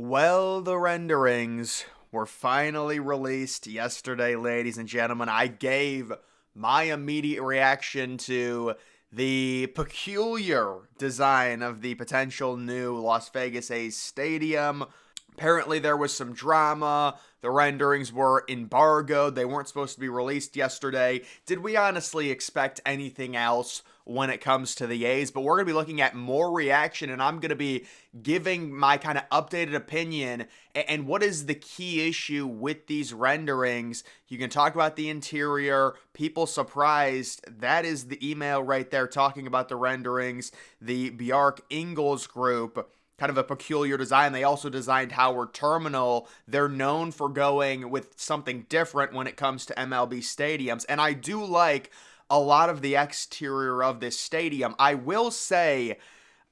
Well, the renderings were finally released yesterday, ladies and gentlemen. I gave my immediate reaction to the peculiar design of the potential new Las Vegas A's stadium. Apparently, there was some drama. The renderings were embargoed. They weren't supposed to be released yesterday. Did we honestly expect anything else when it comes to the A's? But we're going to be looking at more reaction, and I'm going to be giving my kind of updated opinion and what is the key issue with these renderings. You can talk about the interior, people surprised. That is the email right there talking about the renderings. The Bjark Ingles group, kind of a peculiar design. They also designed Howard Terminal. They're known for going with something different when it comes to MLB stadiums. And I do like a lot of the exterior of this stadium. I will say,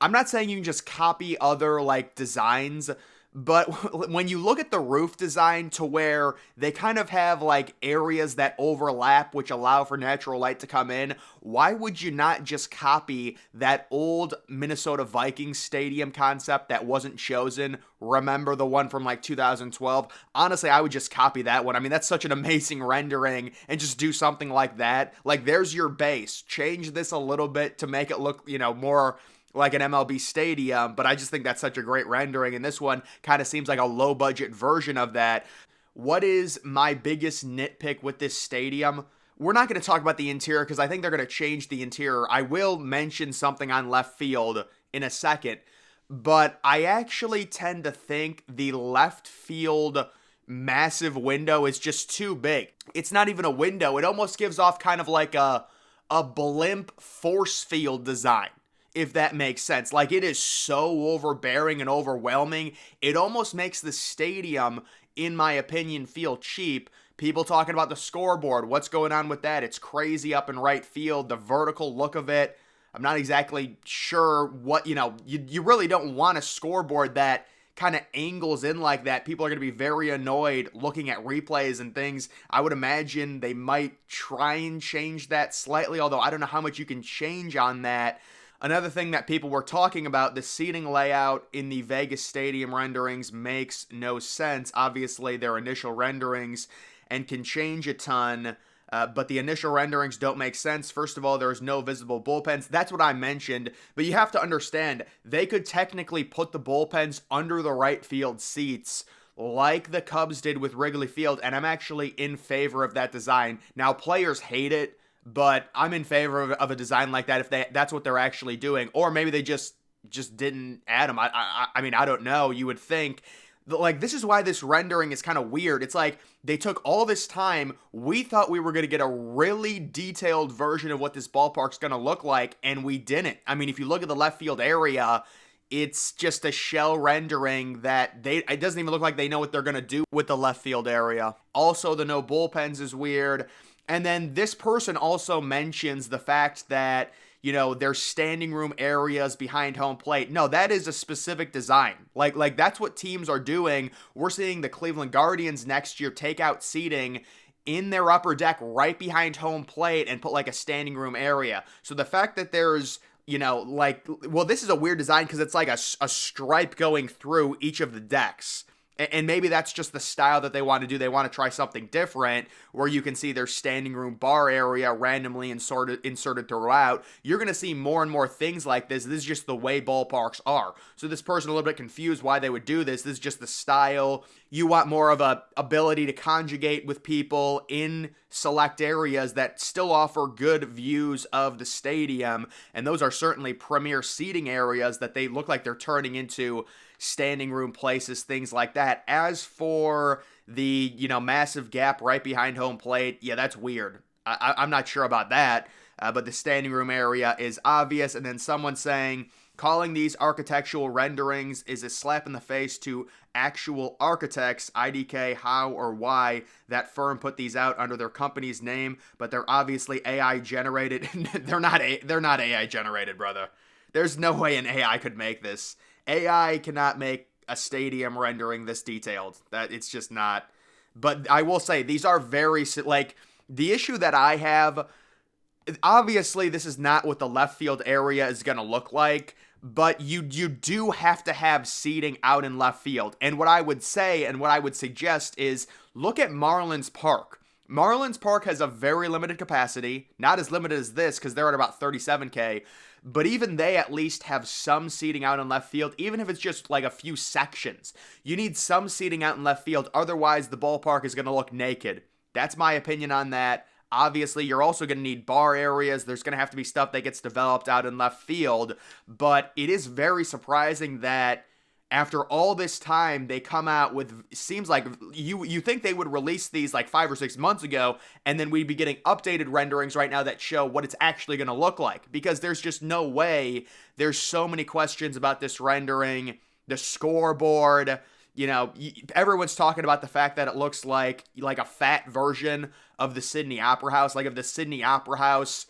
I'm not saying you can just copy other designs, but when you look at the roof design to where they kind of have areas that overlap which allow for natural light to come in, why would you not just copy that old Minnesota Vikings stadium concept that wasn't chosen? Remember the one from 2012? Honestly, I would just copy that one. I mean, that's such an amazing rendering, and just do something like that. There's your base. Change this a little bit to make it look, more like an MLB Stadium, but I just think that's such a great rendering, and this one kind of seems like a low-budget version of that. What is my biggest nitpick with this stadium? We're not going to talk about the interior because I think they're going to change the interior. I will mention something on left field in a second, but I actually tend to think the left field massive window is just too big. It's not even a window. It almost gives off kind of like a blimp force field design, if that makes sense. It is so overbearing and overwhelming. It almost makes the stadium, in my opinion, feel cheap. People talking about the scoreboard. What's going on with that? It's crazy up in right field. The vertical look of it, I'm not exactly sure what, you really don't want a scoreboard that kind of angles in like that. People are going to be very annoyed looking at replays and things. I would imagine they might try and change that slightly, although I don't know how much you can change on that. Another thing that people were talking about, the seating layout in the Vegas Stadium renderings makes no sense. Obviously, they're initial renderings and can change a ton, but the initial renderings don't make sense. First of all, there's no visible bullpens. That's what I mentioned, but you have to understand, they could technically put the bullpens under the right field seats like the Cubs did with Wrigley Field, and I'm actually in favor of that design. Now, players hate it, but I'm in favor of a design like that if that's what they're actually doing. Or maybe they just didn't add them. I mean, I don't know. You would think. This is why this rendering is kind of weird. It's like they took all this time. We thought we were going to get a really detailed version of what this ballpark's going to look like, and we didn't. I mean, if you look at the left field area, it's just a shell rendering that it doesn't even look like they know what they're going to do with the left field area. Also, the no bullpens is weird. And then this person also mentions the fact that, there's standing room areas behind home plate. No, that is a specific design. That's what teams are doing. We're seeing the Cleveland Guardians next year take out seating in their upper deck right behind home plate and put a standing room area. So the fact that there's, this is a weird design because it's like a stripe going through each of the decks. And maybe that's just the style that they want to do. They want to try something different where you can see their standing room bar area randomly inserted throughout. You're going to see more and more things like this. This is just the way ballparks are. So this person a little bit confused why they would do this. This is just the style. You want more of a ability to conjugate with people in select areas that still offer good views of the stadium. And those are certainly premier seating areas that they look like they're turning into standing room places, things like that. As for the, massive gap right behind home plate, yeah, that's weird. I'm not sure about that, but the standing room area is obvious. And then someone saying, calling these architectural renderings is a slap in the face to actual architects, IDK, how or why that firm put these out under their company's name, but they're obviously AI generated. They're not AI generated, brother. There's no way an AI could make this. AI cannot make a stadium rendering this detailed. That it's just not. But I will say these are very the issue that I have. Obviously, this is not what the left field area is going to look like, but you do have to have seating out in left field. And what I would say and what I would suggest is look at Marlins Park. Marlins Park has a very limited capacity, not as limited as this because they're at about 37K, but even they at least have some seating out in left field, even if it's just like a few sections. You need some seating out in left field, otherwise the ballpark is going to look naked. That's my opinion on that. Obviously, you're also going to need bar areas. There's going to have to be stuff that gets developed out in left field, but it is very surprising that after all this time, they come out with, seems like you think they would release these like 5 or 6 months ago, and then we'd be getting updated renderings right now that show what it's actually going to look like, because there's just no way. There's so many questions about this rendering, the scoreboard. You know, everyone's talking about the fact that it looks like a fat version of the Sydney Opera House. Like if the Sydney Opera House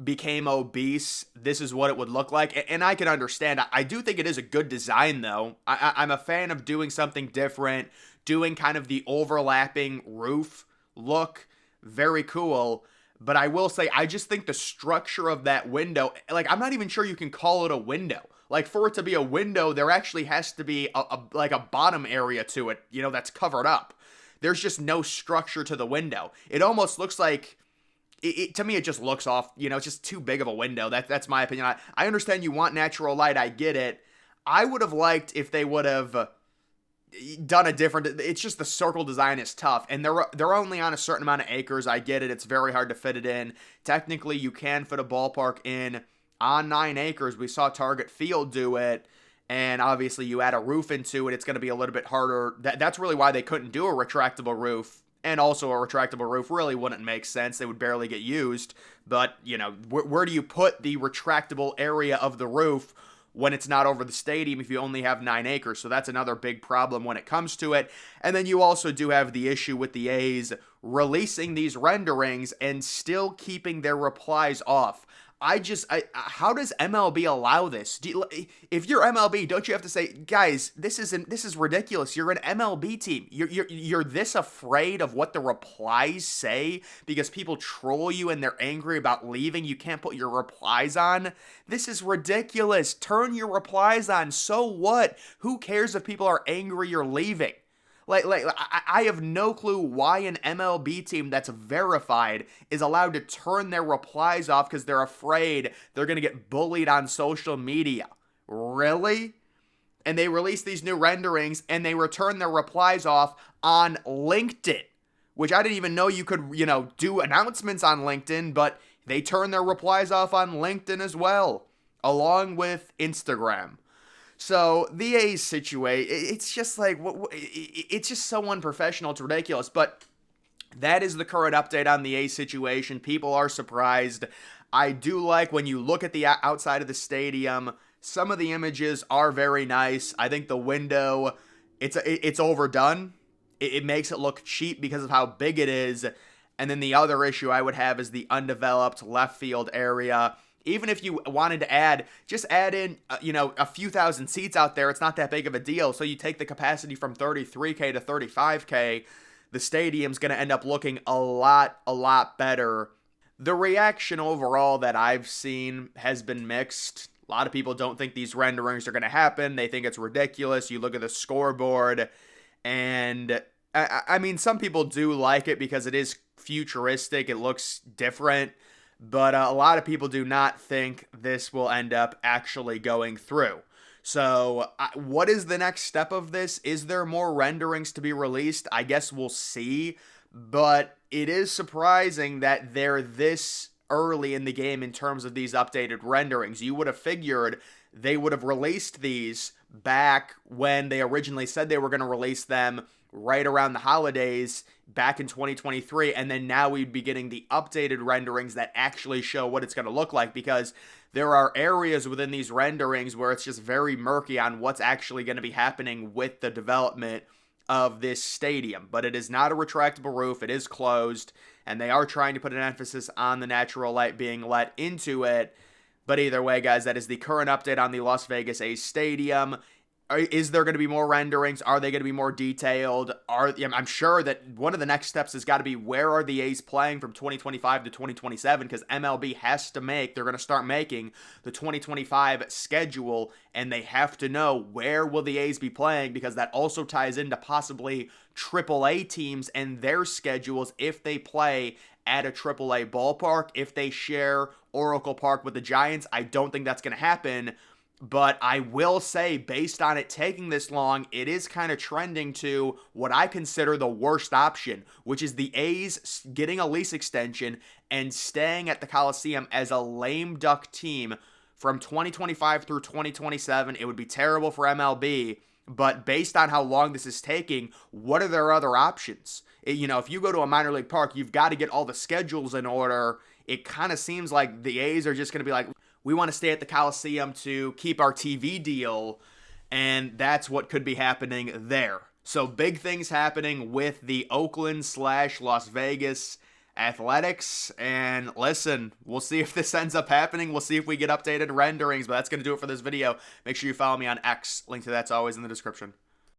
became obese, this is what it would look like. And I can understand. I do think it is a good design, though. I'm a fan of doing something different, doing kind of the overlapping roof look. Very cool. But I will say, I just think the structure of that window, like I'm not even sure you can call it a window. Like for it to be a window, there actually has to be a bottom area to it, you know, that's covered up. There's just no structure to the window. It almost looks like, to me, it just looks off, you know, it's just too big of a window. That's my opinion. I understand you want natural light. I get it. I would have liked if they would have done a different, it's just the circle design is tough, and they're only on a certain amount of acres. I get it. It's very hard to fit it in. Technically, you can fit a ballpark in on 9 acres. We saw Target Field do it. And obviously you add a roof into it, it's going to be a little bit harder. That's really why they couldn't do a retractable roof. And also a retractable roof really wouldn't make sense. They would barely get used. But, you know, where do you put the retractable area of the roof when it's not over the stadium if you only have 9 acres? So that's another big problem when it comes to it. And then you also do have the issue with the A's releasing these renderings and still keeping their replies off. How does MLB allow this? If you're MLB, don't you have to say, guys, this is ridiculous. You're an MLB team. You're this afraid of what the replies say because people troll you and they're angry about leaving. You can't put your replies on. This is ridiculous. Turn your replies on. So what? Who cares if people are angry you're leaving? I have no clue why an MLB team that's verified is allowed to turn their replies off because they're afraid they're going to get bullied on social media. Really? And they release these new renderings and they return their replies off on LinkedIn, which I didn't even know you could, you know, do announcements on LinkedIn, but they turn their replies off on LinkedIn as well, along with Instagram. So the A's situation, it's just like, it's just so unprofessional. It's ridiculous. But that is the current update on the A's situation. People are surprised. I do like when you look at the outside of the stadium, some of the images are very nice. I think the window, it's overdone. It makes it look cheap because of how big it is. And then the other issue I would have is the undeveloped left field area. Even if you wanted to just add in, a few thousand seats out there, it's not that big of a deal. So you take the capacity from 33K to 35K, the stadium's going to end up looking a lot better. The reaction overall that I've seen has been mixed. A lot of people don't think these renderings are going to happen. They think it's ridiculous. You look at the scoreboard, and I mean, some people do like it because it is futuristic. It looks different. But a lot of people do not think this will end up actually going through. So what is the next step of this? Is there more renderings to be released? I guess we'll see. But it is surprising that they're this early in the game in terms of these updated renderings. You would have figured they would have released these back when they originally said they were going to release them right around the holidays back in 2023, and then now we'd be getting the updated renderings that actually show what it's going to look like, because there are areas within these renderings where it's just very murky on what's actually going to be happening with the development of this stadium. But it is not a retractable roof, it is closed, and they are trying to put an emphasis on the natural light being let into it. But either way, guys, that is the current update on the Las Vegas A's Stadium. Is there going to be more renderings? Are they going to be more detailed? I'm sure that one of the next steps has got to be, where are the A's playing from 2025 to 2027? Because MLB has to they're going to start making the 2025 schedule, and they have to know where will the A's be playing, because that also ties into possibly AAA teams and their schedules if they play at a AAA ballpark. If they share Oracle Park with the Giants, I don't think that's going to happen. But I will say, based on it taking this long, it is kind of trending to what I consider the worst option, which is the A's getting a lease extension and staying at the Coliseum as a lame duck team from 2025 through 2027. It would be terrible for MLB, but based on how long this is taking, what are their other options? If you go to a minor league park, you've got to get all the schedules in order. It kind of seems like the A's are just going to be like, we want to stay at the Coliseum to keep our TV deal, and that's what could be happening there. So big things happening with the Oakland/Las Vegas Athletics, and listen, we'll see if this ends up happening. We'll see if we get updated renderings, but that's going to do it for this video. Make sure you follow me on X. Link to that's always in the description.